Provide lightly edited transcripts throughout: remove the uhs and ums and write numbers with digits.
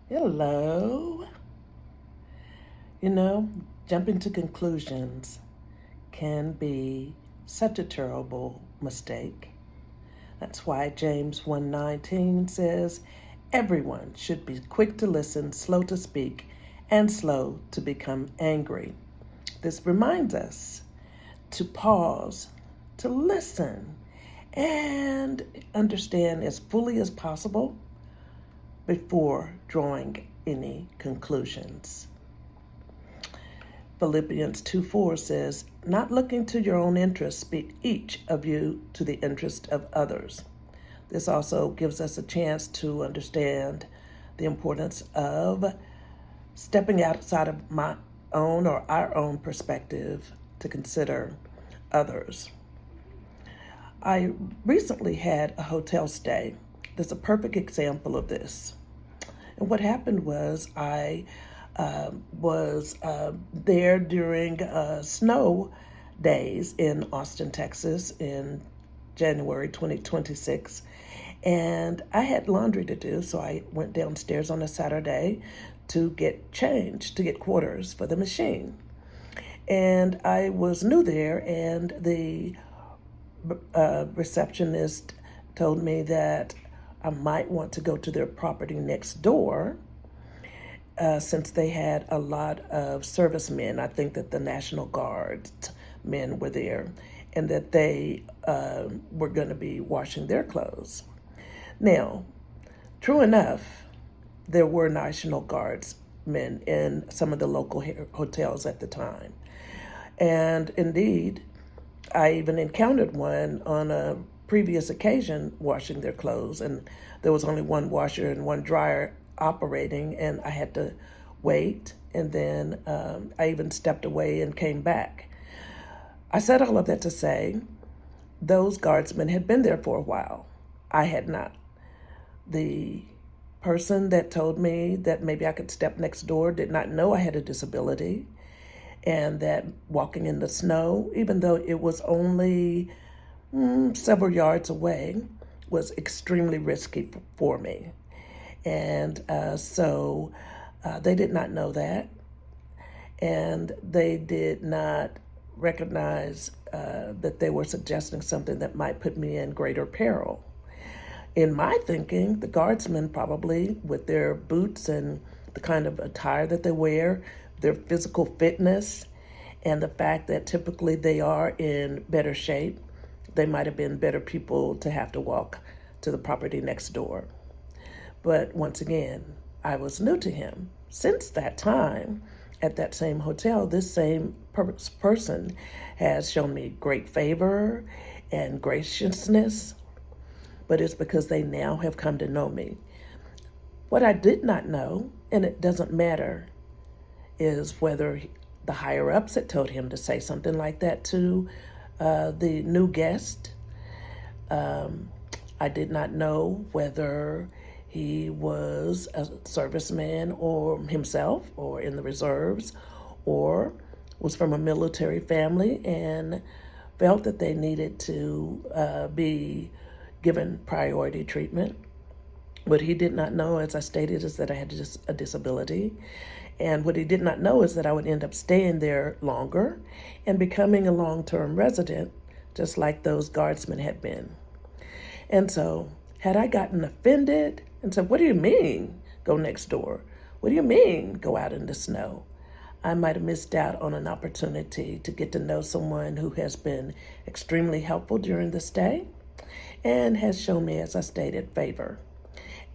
Hello. You know, jumping to conclusions can be such a terrible mistake. That's why James 1:19 says, everyone should be quick to listen, slow to speak, and slow to become angry. This reminds us to pause, to listen, and understand as fully as possible before drawing any conclusions. Philippians 2:4 says, not looking to your own interests, speak each of you to the interest of others. This also gives us a chance to understand the importance of stepping outside of my own or our own perspective to consider others. I recently had a hotel stay. That's a perfect example of this. And what happened was I was there during snow days in Austin, Texas in January 2026. And I had laundry to do, so I went downstairs on a Saturday to get changed, to get quarters for the machine. And I was new there, and the receptionist told me that I might want to go to their property next door since they had a lot of servicemen. I think that the National Guard men were there and that they were going to be washing their clothes. Now, true enough, there were National Guardsmen in some of the local hotels at the time. And indeed, I even encountered one on a previous occasion washing their clothes, and there was only one washer and one dryer operating, and I had to wait, and then I even stepped away and came back. I said all of that to say those guardsmen had been there for a while. I had not. The person that told me that maybe I could step next door did not know I had a disability, and that walking in the snow, even though it was only several yards away, was extremely risky for me. And so they did not know that. And they did not recognize that they were suggesting something that might put me in greater peril. In my thinking, the guardsmen probably, with their boots and the kind of attire that they wear, their physical fitness, and the fact that typically they are in better shape, they might have been better people to have to walk to the property next door. But once again, I was new to him. Since that time, at that same hotel, this same person has shown me great favor and graciousness, but it's because they now have come to know me. What I did not know, and it doesn't matter, is whether the higher-ups had told him to say something like that to the new guest. I did not know whether he was a serviceman or himself or in the reserves or was from a military family and felt that they needed to be given priority treatment. What he did not know, as I stated, is that I had a disability. And what he did not know is that I would end up staying there longer and becoming a long-term resident, just like those guardsmen had been. And so, had I gotten offended and said, what do you mean, go next door? What do you mean, go out in the snow? I might have missed out on an opportunity to get to know someone who has been extremely helpful during the stay and has shown me, as I stated, favor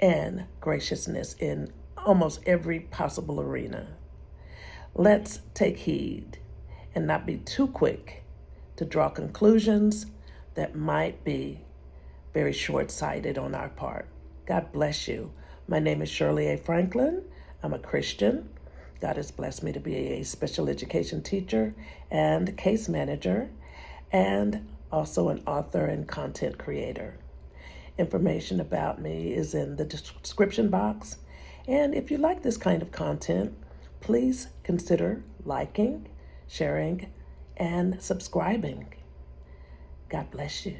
and graciousness in almost every possible arena. Let's take heed and not be too quick to draw conclusions that might be very short-sighted on our part. God bless you. My name is Shirley A. Franklin. I'm a Christian. God has blessed me to be a special education teacher and case manager, and also an author and content creator. Information about me is in the description box. And if you like this kind of content, please consider liking, sharing, and subscribing. God bless you.